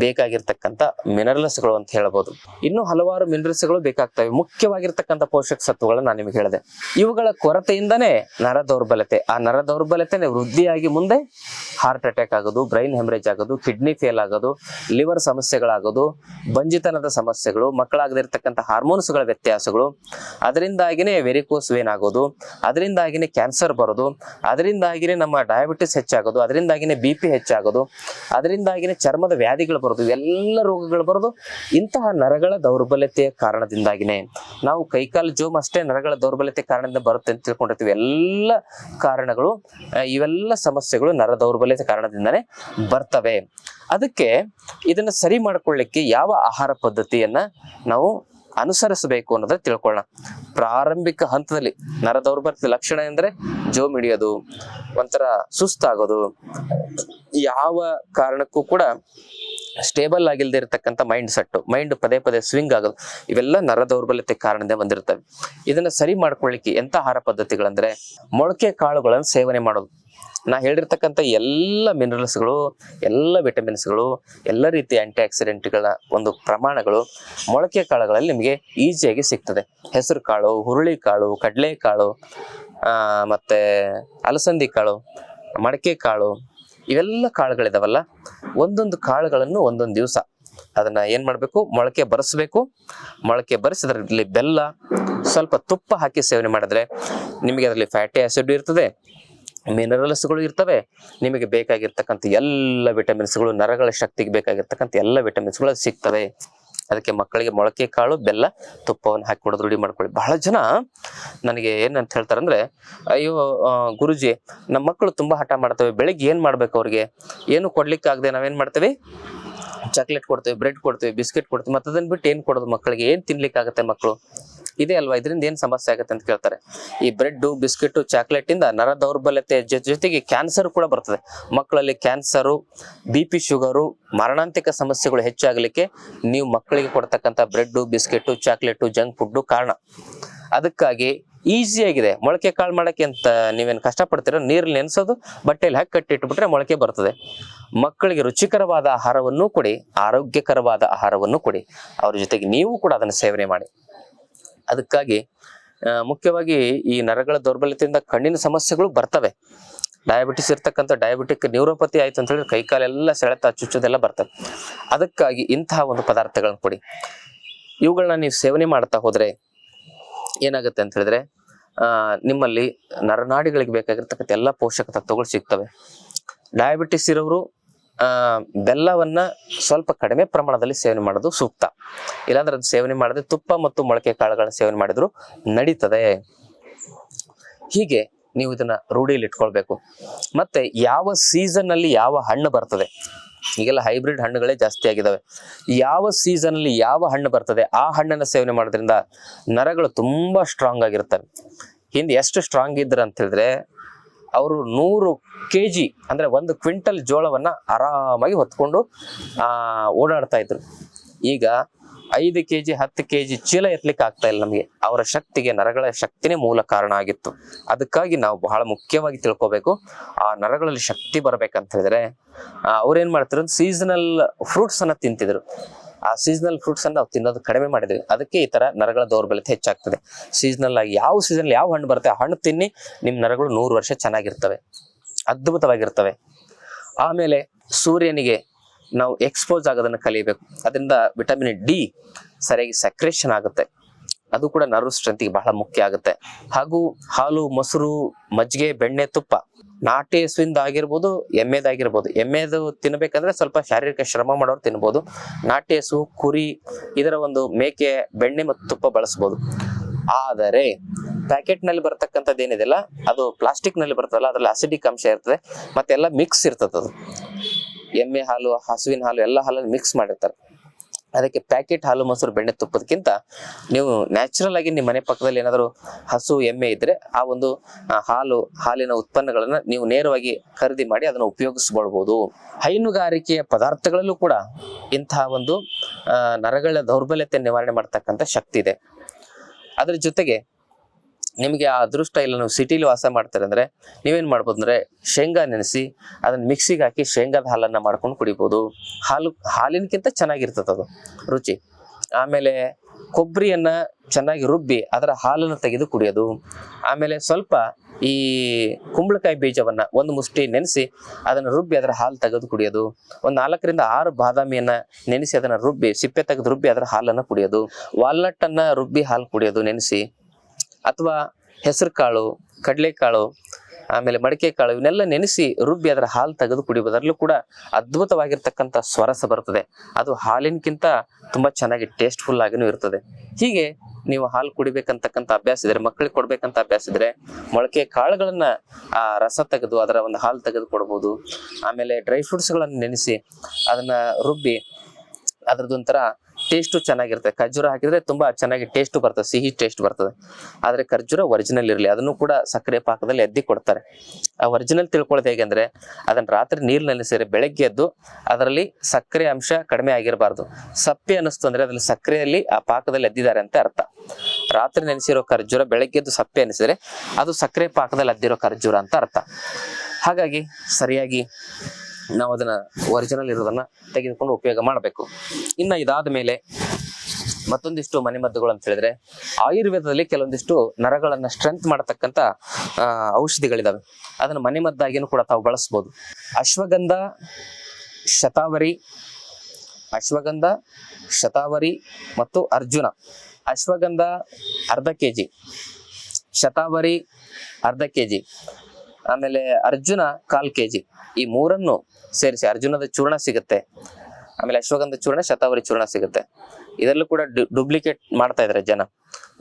ಬೇಕಾಗಿರ್ತಕ್ಕಂಥ ಮಿನರಲ್ಸ್ಗಳು ಅಂತ ಹೇಳ್ಬೋದು. ಇನ್ನೂ ಹಲವಾರು ಮಿನರಲ್ಸ್ಗಳು ಬೇಕಾಗ್ತವೆ. ಮುಖ್ಯವಾಗಿರ್ತಕ್ಕಂಥ ಪೋಷಕ ಸತ್ವಗಳನ್ನ ನಾನು ನಿಮಗೆ ಹೇಳಿದೆ. ಇವುಗಳ ಕೊರತೆಯಿಂದನೇ ನರ ದೌರ್ಬಲ್ಯತೆ, ಆ ನರ ದೌರ್ಬಲ್ಯತೆ ವೃದ್ಧಿಯಾಗಿ ಮುಂದೆ ಹಾರ್ಟ್ ಅಟ್ಯಾಕ್ ಆಗೋದು, ಬ್ರೈನ್ ಹೆಮರೇಜ್ ಆಗೋದು, ಕಿಡ್ನಿ ಫೇಲ್ ಆಗೋದು, ಲಿವರ್ ಸಮಸ್ಯೆಗಳಾಗೋದು, ಬಂಜಿತನದ ಸಮಸ್ಯೆಗಳು, ಮಕ್ಕಳಾಗದಿರ್ತಕ್ಕಂಥ ಹಾರ್ಮೋನ್ಸ್ಗಳ ವ್ಯತ್ಯಾಸಗಳು, ಅದರಿಂದಾಗಿನೇ ವೆರಿಕೋಸ್ ವೇನ್ ಆಗೋದು, ಅದರಿಂದಾಗಿನೇ ಕ್ಯಾನ್ಸರ್ ಬರೋದು, ಅದರಿಂದಾಗಿನೇ ನಮ್ಮ ಡಯಾಬಿಟಿಸ್ ಹೆಚ್ಚಾಗೋದು, ಅದರಿಂದಾಗಿನೇ BP ಹೆಚ್ಚಾಗೋದು, ಅದರಿಂದಾಗಿನೇ ಚರ್ಮದ ವ್ಯಾಧಿಗಳು ಬರೋದು, ಎಲ್ಲ ರೋಗಗಳು ಬರೋದು ಇಂತಹ ನರಗಳ ದೌರ್ಬಲ್ಯತೆಯ ಕಾರಣದಿಂದಾಗಿನೇ. ನಾವು ಕೈಕಾಲು ಜೋಮ್ ಅಷ್ಟೇ ನರಗಳ ದೌರ್ಬಲ್ಯತೆ ಕಾರಣದಿಂದ ಬರುತ್ತೆ ಅಂತ ತಿಳ್ಕೊಂಡಿರ್ತೀವಿ. ಎಲ್ಲ ಕಾರಣಗಳು, ಇವೆಲ್ಲ ಸಮಸ್ಯೆಗಳು ನರ ದೌರ್ಬಲ್ಯತೆ ಕಾರಣದಿಂದಾನೇ ಬರ್ತವೆ. ಅದಕ್ಕೆ ಇದನ್ನ ಸರಿ ಮಾಡ್ಕೊಳ್ಳಿಕ್ಕೆ ಯಾವ ಆಹಾರ ಪದ್ಧತಿಯನ್ನ ನಾವು ಅನುಸರಿಸಬೇಕು ಅನ್ನೋದ್ರ ತಿಳ್ಕೊಳ್ಳೋಣ. ಪ್ರಾರಂಭಿಕ ಹಂತದಲ್ಲಿ ನರ ದೌರ್ಬಲ್ಯದ ಲಕ್ಷಣ ಎಂದ್ರೆ ಜೋಮ್ ಹಿಡಿಯೋದು, ಒಂಥರ ಸುಸ್ತಾಗೋದು, ಯಾವ ಕಾರಣಕ್ಕೂ ಕೂಡ ಸ್ಟೇಬಲ್ ಆಗಿಲ್ಲದೆ ಇರತಕ್ಕಂಥ ಮೈಂಡ್ ಪದೇ ಪದೇ ಸ್ವಿಂಗ್ ಆಗೋದು, ಇವೆಲ್ಲ ನರ ದೌರ್ಬಲ್ಯತೆ ಕಾರಣದಿಂದ ಬಂದಿರ್ತವೆ. ಇದನ್ನ ಸರಿ ಮಾಡ್ಕೊಳ್ಳಿಕ್ಕೆ ಎಂತ ಆಹಾರ ಪದ್ಧತಿಗಳಂದ್ರೆ ಮೊಳಕೆ ಕಾಳುಗಳನ್ನು ಸೇವನೆ ಮಾಡೋದು. ನಾ ಹೇಳಿರ್ತಕ್ಕಂಥ ಎಲ್ಲ ಮಿನರಲ್ಸ್ಗಳು, ಎಲ್ಲ ವಿಟಮಿನ್ಸ್ಗಳು, ಎಲ್ಲ ರೀತಿಯ ಆಂಟಿ ಆಕ್ಸಿಡೆಂಟ್ಗಳ ಒಂದು ಪ್ರಮಾಣಗಳು ಮೊಳಕೆ ಕಾಳುಗಳಲ್ಲಿ ನಿಮಗೆ ಈಸಿಯಾಗಿ ಸಿಗ್ತದೆ. ಹೆಸರು ಕಾಳು, ಹುರುಳಿ ಕಾಳು, ಕಡಲೆಕಾಳು, ಮತ್ತೆ ಅಲಸಂದಿ ಕಾಳು, ಮಡಕೆ ಕಾಳು, ಇವೆಲ್ಲ ಕಾಳುಗಳಿದಾವಲ್ಲ, ಒಂದೊಂದು ಕಾಳುಗಳನ್ನು ಒಂದೊಂದು ದಿವಸ ಅದನ್ನ ಏನ್ ಮಾಡ್ಬೇಕು, ಮೊಳಕೆ ಬರೆಸ್ಬೇಕು. ಮೊಳಕೆ ಬರೆಸಿದ್ರಲ್ಲಿ ಬೆಲ್ಲ, ಸ್ವಲ್ಪ ತುಪ್ಪ ಹಾಕಿ ಸೇವನೆ ಮಾಡಿದ್ರೆ ನಿಮಗೆ ಅದರಲ್ಲಿ ಫ್ಯಾಟಿ ಆಸಿಡ್ ಇರ್ತದೆ, ಮಿನರಲ್ಸ್ಗಳು ಇರ್ತವೆ, ನಿಮಗೆ ಬೇಕಾಗಿರ್ತಕ್ಕಂಥ ಎಲ್ಲ ವಿಟಮಿನ್ಸ್ಗಳು, ನರಗಳ ಶಕ್ತಿಗೆ ಬೇಕಾಗಿರ್ತಕ್ಕಂಥ ಎಲ್ಲ ವಿಟಮಿನ್ಸ್ಗಳು ಸಿಗ್ತವೆ. ಅದಕ್ಕೆ ಮಕ್ಕಳಿಗೆ ಮೊಳಕೆ ಕಾಳು, ಬೆಲ್ಲ, ತುಪ್ಪವನ್ನು ಹಾಕಿ ಕೊಡೋದು ರೂಢಿ ಮಾಡ್ಕೊಳ್ಳಿ. ಬಹಳ ಜನ ನನಗೆ ಏನಂತ ಹೇಳ್ತಾರಂದ್ರೆ, ಅಯ್ಯೋ ಗುರುಜಿ, ನಮ್ಮ ಮಕ್ಕಳು ತುಂಬಾ ಹಠ ಮಾಡ್ತವೆ, ಬೆಳಿಗ್ಗೆ ಏನ್ ಮಾಡ್ಬೇಕು, ಅವ್ರಿಗೆ ಏನು ಕೊಡ್ಲಿಕ್ಕೆ ಆಗದೆ ನಾವೇನ್ ಮಾಡ್ತೇವೆ, ಚಾಕ್ಲೇಟ್ ಕೊಡ್ತೇವೆ, ಬ್ರೆಡ್ ಕೊಡ್ತೇವೆ, ಬಿಸ್ಕೆಟ್ ಕೊಡ್ತೇವೆ, ಮತ್ತೆ ಅದನ್ನ ಬಿಟ್ಟು ಏನ್ ಕೊಡೋದು ಮಕ್ಕಳಿಗೆ, ಏನ್ ತಿನ್ಲಿಕ್ಕೆ ಆಗುತ್ತೆ ಮಕ್ಕಳು, ಇದೆ ಅಲ್ವಾ, ಇದರಿಂದ ಏನ್ ಸಮಸ್ಯೆ ಆಗುತ್ತೆ ಅಂತ ಕೇಳ್ತಾರೆ. ಈ ಬ್ರೆಡ್, ಬಿಸ್ಕೆಟ್, ಚಾಕ್ಲೇಟ್ ಇಂದ ನರ ದೌರ್ಬಲ್ಯತೆ ಜೊತೆಗೆ ಕ್ಯಾನ್ಸರ್ ಕೂಡ ಬರ್ತದೆ. ಮಕ್ಕಳಲ್ಲಿ ಕ್ಯಾನ್ಸರು, BP, ಶುಗರು, ಮಾರಣಾಂತಿಕ ಸಮಸ್ಯೆಗಳು ಹೆಚ್ಚಾಗಲಿಕ್ಕೆ ನೀವು ಮಕ್ಕಳಿಗೆ ಕೊಡ್ತಕ್ಕಂಥ bread, biscuit, chocolate, junk food ಕಾರಣ. ಅದಕ್ಕಾಗಿ ಈಸಿಯಾಗಿದೆ ಮೊಳಕೆ ಕಾಳು ಮಾಡಕ್ಕೆ. ಅಂತ ನೀವೇನು ಕಷ್ಟಪಡ್ತೀರೋ, ನೀರಲ್ಲಿ ನೆನೆಸೋದು, ಬಟ್ಟೆಯಲ್ಲಿ ಹಾಕಿ ಕಟ್ಟಿಟ್ಬಿಟ್ರೆ ಮೊಳಕೆ ಬರ್ತದೆ. ಮಕ್ಕಳಿಗೆ ರುಚಿಕರವಾದ ಆಹಾರವನ್ನು ಕೊಡಿ, ಆರೋಗ್ಯಕರವಾದ ಆಹಾರವನ್ನು ಕೊಡಿ, ಅವ್ರ ಜೊತೆಗೆ ನೀವು ಕೂಡ ಅದನ್ನು ಸೇವನೆ ಮಾಡಿ. ಅದಕ್ಕಾಗಿ ಮುಖ್ಯವಾಗಿ ಈ ನರಗಳ ದೌರ್ಬಲ್ಯತೆಯಿಂದ ಕಣ್ಣಿನ ಸಮಸ್ಯೆಗಳು ಬರ್ತವೆ. ಡಯಾಬಿಟಿಸ್ ಇರ್ತಕ್ಕಂಥ ಡಯಾಬಿಟಿಕ್ ನ್ಯೂರೋಪತಿ ಆಯ್ತು ಅಂತ ಹೇಳಿದ್ರೆ ಕೈಕಾಲೆಲ್ಲ ಸೆಳೆತ, ಚುಚ್ಚೋದೆಲ್ಲ ಬರ್ತವೆ. ಅದಕ್ಕಾಗಿ ಇಂತಹ ಒಂದು ಪದಾರ್ಥಗಳನ್ನ ಕೊಡಿ. ಇವುಗಳನ್ನ ನೀವು ಸೇವನೆ ಮಾಡ್ತಾ ಹೋದ್ರೆ ಏನಾಗುತ್ತೆ ಅಂತ ಹೇಳಿದ್ರೆ ನಿಮ್ಮಲ್ಲಿ ನರನಾಡಿಗಳಿಗೆ ಬೇಕಾಗಿರ್ತಕ್ಕಂಥ ಎಲ್ಲ ಪೋಷಕ ತತ್ವಗಳು ಸಿಗ್ತವೆ. ಡಯಾಬಿಟಿಸ್ ಇರೋರು ಬೆಲ್ಲವನ್ನ ಸ್ವಲ್ಪ ಕಡಿಮೆ ಪ್ರಮಾಣದಲ್ಲಿ ಸೇವನೆ ಮಾಡೋದು ಸೂಕ್ತ. ಇಲ್ಲಾಂದ್ರೆ ಅದು ಸೇವನೆ ಮಾಡದೆ ತುಪ್ಪ ಮತ್ತು ಮೊಳಕೆ ಕಾಳುಗಳನ್ನ ಸೇವನೆ ಮಾಡಿದ್ರು ನಡೀತದೆ. ಹೀಗೆ ನೀವು ಇದನ್ನ ರೂಢಿಯಲ್ಲಿ ಇಟ್ಕೊಳ್ಬೇಕು. ಮತ್ತೆ ಯಾವ ಸೀಸನ್ ಅಲ್ಲಿ ಯಾವ ಹಣ್ಣು ಬರ್ತದೆ, ಈಗೆಲ್ಲ ಹೈಬ್ರಿಡ್ ಹಣ್ಣುಗಳೇ ಜಾಸ್ತಿ ಆಗಿದಾವೆ. ಯಾವ ಸೀಸನ್ ಅಲ್ಲಿ ಯಾವ ಹಣ್ಣು ಬರ್ತದೆ ಆ ಹಣ್ಣನ್ನ ಸೇವನೆ ಮಾಡೋದ್ರಿಂದ ನರಗಳು ತುಂಬಾ ಸ್ಟ್ರಾಂಗ್ ಆಗಿರ್ತವೆ. ಹಿಂದೆ ಎಷ್ಟು ಸ್ಟ್ರಾಂಗ್ ಇದ್ರು ಅಂತ ಹೇಳಿದ್ರೆ ಅವರು 100 kg ಅಂದ್ರೆ 1 ಕ್ವಿಂಟಲ್ ಜೋಳವನ್ನ ಆರಾಮಾಗಿ ಹೊತ್ಕೊಂಡು ಓಡಾಡ್ತಾ ಇದ್ರು. ಈಗ 5 kg 10 kg ಚೀಲ ಎತ್ತಲಿಕ್ಕೆ ಆಗ್ತಾ ಇಲ್ಲ ನಮಗೆ. ಅವರ ಶಕ್ತಿಗೆ ನರಗಳ ಶಕ್ತಿನೇ ಮೂಲ ಕಾರಣ ಆಗಿತ್ತು. ಅದಕ್ಕಾಗಿ ನಾವು ಬಹಳ ಮುಖ್ಯವಾಗಿ ತಿಳ್ಕೊಬೇಕು, ಆ ನರಗಳಲ್ಲಿ ಶಕ್ತಿ ಬರ್ಬೇಕಂತ ಹೇಳಿದ್ರೆ ಅವ್ರೇನ್ ಮಾಡ್ತಿದ್ರು, ಸೀಸನಲ್ ಫ್ರೂಟ್ಸ್ ಅನ್ನ ತಿಂತಿದ್ರು. ಆ ಸೀಸನಲ್ ಫ್ರೂಟ್ಸ್ ಅನ್ನ ನಾವು ತಿನ್ನೋದು ಕಡಿಮೆ ಮಾಡಿದ್ವಿ. ಅದಕ್ಕೆ ಈ ತರ ನರಗಳ ದೌರ್ಬಲ್ಯತೆ ಹೆಚ್ಚಾಗ್ತದೆ. ಸೀಸನಲ್ ಆಗಿ ಯಾವ ಸೀಸನ್ ಯಾವ ಹಣ್ಣು ಬರುತ್ತೆ ಆ ಹಣ್ಣು ತಿನ್ನಿ, ನಿಮ್ ನರಗಳು 100 ವರ್ಷ ಚೆನ್ನಾಗಿರ್ತವೆ, ಅದ್ಭುತವಾಗಿರ್ತವೆ. ಆಮೇಲೆ ಸೂರ್ಯನಿಗೆ ನಾವು ಎಕ್ಸ್ಪೋಸ್ ಆಗೋದನ್ನ ಕಲಿಬೇಕು. ಅದರಿಂದ ವಿಟಮಿನ್ ಡಿ ಸರಿಯಾಗಿ ಸಕ್ರೇಷನ್ ಆಗುತ್ತೆ. ಅದು ಕೂಡ ನರ್ವ್ ಸ್ಟ್ರೆಂತ್ಗೆ ಬಹಳ ಮುಖ್ಯ ಆಗುತ್ತೆ. ಹಾಗೂ ಹಾಲು, ಮೊಸರು, ಮಜ್ಜಿಗೆ, ಬೆಣ್ಣೆ, ತುಪ್ಪ ನಾಟಿ ಹಸುವಿಂದ ಆಗಿರ್ಬೋದು, ಎಮ್ಮೆದಾಗಿರ್ಬೋದು. ಎಮ್ಮೆದು ತಿನ್ಬೇಕಂದ್ರೆ ಸ್ವಲ್ಪ ಶಾರೀರಿಕ ಶ್ರಮ ಮಾಡೋರು ತಿನ್ಬೋದು. ನಾಟಿ ಹಸು, ಕುರಿ, ಇದರ ಒಂದು ಮೇಕೆ ಬೆಣ್ಣೆ ಮತ್ತು ತುಪ್ಪ ಬಳಸ್ಬೋದು. ಆದರೆ ಪ್ಯಾಕೆಟ್ ನಲ್ಲಿ ಬರ್ತಕ್ಕಂಥದ್ದು ಏನಿದೆಲ್ಲ ಅದು ಪ್ಲಾಸ್ಟಿಕ್ ನಲ್ಲಿ ಬರ್ತದಲ್ಲ, ಅದ್ರಲ್ಲಿ ಅಸಿಡಿಕ್ ಅಂಶ ಇರ್ತದೆ, ಮತ್ತೆಲ್ಲ ಮಿಕ್ಸ್ ಇರ್ತದೆ. ಅದು ಎಮ್ಮೆ ಹಾಲು, ಹಸುವಿನ ಹಾಲು ಎಲ್ಲ ಹಾಲನ್ನು ಮಿಕ್ಸ್ ಮಾಡಿರ್ತಾರೆ. ಅದಕ್ಕೆ ಪ್ಯಾಕೆಟ್ ಹಾಲು, ಮೊಸರು, ಬೆಣ್ಣೆ, ತುಪ್ಪದಕ್ಕಿಂತ ನೀವು ನ್ಯಾಚುರಲ್ ಆಗಿ ನಿಮ್ಮ ಮನೆ ಪಕ್ಕದಲ್ಲಿ ಏನಾದರೂ ಹಸು, ಎಮ್ಮೆ ಇದ್ರೆ ಆ ಒಂದು ಹಾಲಿನ ಉತ್ಪನ್ನಗಳನ್ನ ನೀವು ನೇರವಾಗಿ ಖರೀದಿ ಮಾಡಿ ಅದನ್ನು ಉಪಯೋಗಿಸ್ಕೊಳ್ಬಹುದು. ಹೈನುಗಾರಿಕೆಯ ಪದಾರ್ಥಗಳಲ್ಲೂ ಕೂಡ ಇಂತಹ ಒಂದು ನರಗಳ ದೌರ್ಬಲ್ಯತೆ ನಿವಾರಣೆ ಮಾಡ್ತಕ್ಕಂಥ ಶಕ್ತಿ ಇದೆ. ಅದ್ರ ಜೊತೆಗೆ ನಿಮಗೆ ಆ ಅದೃಷ್ಟ ಇಲ್ಲ, ನೀವು ಸಿಟಿಲಿ ವಾಸ ಮಾಡ್ತಾರೆ ಅಂದ್ರೆ ನೀವೇನ್ ಮಾಡ್ಬೋದು ಅಂದ್ರೆ ಶೇಂಗಾ ನೆನೆಸಿ ಅದನ್ನ ಮಿಕ್ಸಿಗೆ ಹಾಕಿ ಶೇಂಗಾದ ಹಾಲನ್ನ ಮಾಡ್ಕೊಂಡು ಕುಡಿಬಹುದು. ಹಾಲಿನಕ್ಕಿಂತ ಚೆನ್ನಾಗಿರ್ತದೆ ಅದು ರುಚಿ. ಆಮೇಲೆ ಕೊಬ್ಬರಿಯನ್ನ ಚೆನ್ನಾಗಿ ರುಬ್ಬಿ ಅದರ ಹಾಲನ್ನು ತೆಗೆದು ಕುಡಿಯೋದು. ಆಮೇಲೆ ಸ್ವಲ್ಪ ಈ ಕುಂಬಳಕಾಯಿ ಬೀಜವನ್ನ 1 ಮುಷ್ಟಿ ನೆನೆಸಿ ಅದನ್ನ ರುಬ್ಬಿ ಅದರ ಹಾಲು ತೆಗೆದು ಕುಡಿಯೋದು. 4 ರಿಂದ 6 ಬಾದಾಮಿಯನ್ನ ನೆನೆಸಿ ಅದನ್ನ ರುಬ್ಬಿ ಸಿಪ್ಪೆ ತೆಗೆದು ರುಬ್ಬಿ ಅದರ ಹಾಲನ್ನ ಕುಡಿಯೋದು. ವಾಲ್ನಟ್ ಅನ್ನ ರುಬ್ಬಿ ಹಾಲು ಕುಡಿಯೋದು ನೆನೆಸಿ. ಅಥವಾ ಹೆಸರು ಕಾಳು, ಕಡಲೆಕಾಳು, ಆಮೇಲೆ ಮಡಿಕೆ ಕಾಳು, ಇವನ್ನೆಲ್ಲ ನೆನೆಸಿ ರುಬ್ಬಿ ಅದರ ಹಾಲು ತೆಗೆದು ಕುಡಿಬಹುದು. ಅದರಲ್ಲೂ ಕೂಡ ಅದ್ಭುತವಾಗಿರ್ತಕ್ಕಂಥ ಸ್ವರಸ ಬರ್ತದೆ. ಅದು ಹಾಲಿನಕ್ಕಿಂತ ತುಂಬಾ ಚೆನ್ನಾಗಿ ಟೇಸ್ಟ್ಫುಲ್ ಆಗಿನೂ ಇರ್ತದೆ. ಹೀಗೆ ನೀವು ಹಾಲು ಕುಡಿಬೇಕಂತಕ್ಕಂಥ ಅಭ್ಯಾಸ ಇದ್ರೆ, ಮಕ್ಕಳಿಗೆ ಕೊಡ್ಬೇಕಂತ ಅಭ್ಯಾಸ ಇದ್ರೆ ಮೊಳಕೆ ಕಾಳುಗಳನ್ನ ರಸ ತೆಗೆದು ಅದರ ಒಂದು ಹಾಲು ತೆಗೆದು ಕೊಡ್ಬೋದು. ಆಮೇಲೆ ಡ್ರೈ ಫ್ರೂಟ್ಸ್ ಗಳನ್ನ ನೆನೆಸಿ ಅದನ್ನ ರುಬ್ಬಿ ಅದ್ರದ್ದೊಂಥರ ಟೇಸ್ಟು ಚೆನ್ನಾಗಿರುತ್ತೆ. ಖರ್ಜೂರ ಹಾಕಿದ್ರೆ ತುಂಬಾ ಚೆನ್ನಾಗಿ ಟೇಸ್ಟ್ ಬರ್ತದೆ, ಸಿಹಿ ಟೇಸ್ಟ್ ಬರ್ತದೆ. ಆದ್ರೆ ಖರ್ಜೂರ ಒರಿಜಿನಲ್ ಇರಲಿ, ಅದನ್ನು ಕೂಡ ಸಕ್ಕರೆ ಪಾಕದಲ್ಲಿ ಎದ್ದಿ ಕೊಡ್ತಾರೆ. ಆ ಒರಿಜಿನಲ್ ತಿಳ್ಕೊಳ್ಳೋದು ಹೇಗೆ ಅಂದ್ರೆ ಅದನ್ನ ರಾತ್ರಿ ನೀರಿನಲ್ಲಿ ಸೇರಿ ಬೆಳಗ್ಗೆ ಎದ್ದು ಅದರಲ್ಲಿ ಸಕ್ಕರೆ ಅಂಶ ಕಡಿಮೆ ಆಗಿರಬಾರ್ದು. ಸಪ್ಪೆ ಅನಿಸ್ತು ಅಂದ್ರೆ ಅದ್ರಲ್ಲಿ ಸಕ್ಕರೆಯಲ್ಲಿ ಆ ಪಾಕದಲ್ಲಿ ಎದ್ದಿದ್ದಾರೆ ಅಂತ ಅರ್ಥ. ರಾತ್ರಿ ನೆನೆಸಿರೋ ಖರ್ಜೂರ ಬೆಳಗ್ಗೆ ಎದ್ದು ಸಪ್ಪೆ ಅನಿಸಿದ್ರೆ ಅದು ಸಕ್ಕರೆ ಪಾಕದಲ್ಲಿ ಅದ್ದಿರೋ ಖರ್ಜೂರ ಅಂತ ಅರ್ಥ. ಹಾಗಾಗಿ ಸರಿಯಾಗಿ ನಾವು ಅದನ್ನ ಒರಿಜಿನಲ್ ಇರೋದನ್ನ ತೆಗೆದುಕೊಂಡು ಉಪಯೋಗ ಮಾಡಬೇಕು. ಇನ್ನ ಇದಾದ ಮೇಲೆ ಮತ್ತೊಂದಿಷ್ಟು ಮನೆಮದ್ದುಗಳು ಅಂತ ಹೇಳಿದ್ರೆ, ಆಯುರ್ವೇದದಲ್ಲಿ ಕೆಲವೊಂದಿಷ್ಟು ನರಗಳನ್ನ ಸ್ಟ್ರೆಂತ್ ಮಾಡತಕ್ಕಂತ ಔಷಧಿಗಳಿದಾವೆ. ಅದನ್ನ ಮನೆಮದ್ದಾಗಿನೂ ಕೂಡ ತಾವು ಬಳಸ್ಬೋದು. ಅಶ್ವಗಂಧ, ಶತಾವರಿ ಮತ್ತು ಅರ್ಜುನ. ಅಶ್ವಗಂಧ ಅರ್ಧ kg, ಶತಾವರಿ ಅರ್ಧ kg, ಆಮೇಲೆ ಅರ್ಜುನ 1/4 kg. ಈ 3 ಸೇರಿಸಿ, ಅರ್ಜುನದ ಚೂರ್ಣ ಸಿಗುತ್ತೆ, ಆಮೇಲೆ ಅಶ್ವಗಂಧ ಚೂರ್ಣ, ಶತಾವರಿ ಚೂರ್ಣ ಸಿಗುತ್ತೆ. ಇದರಲ್ಲೂ ಕೂಡ ಡೂಪ್ಲಿಕೇಟ್ ಮಾಡ್ತಾ ಇದಾರೆ ಜನ.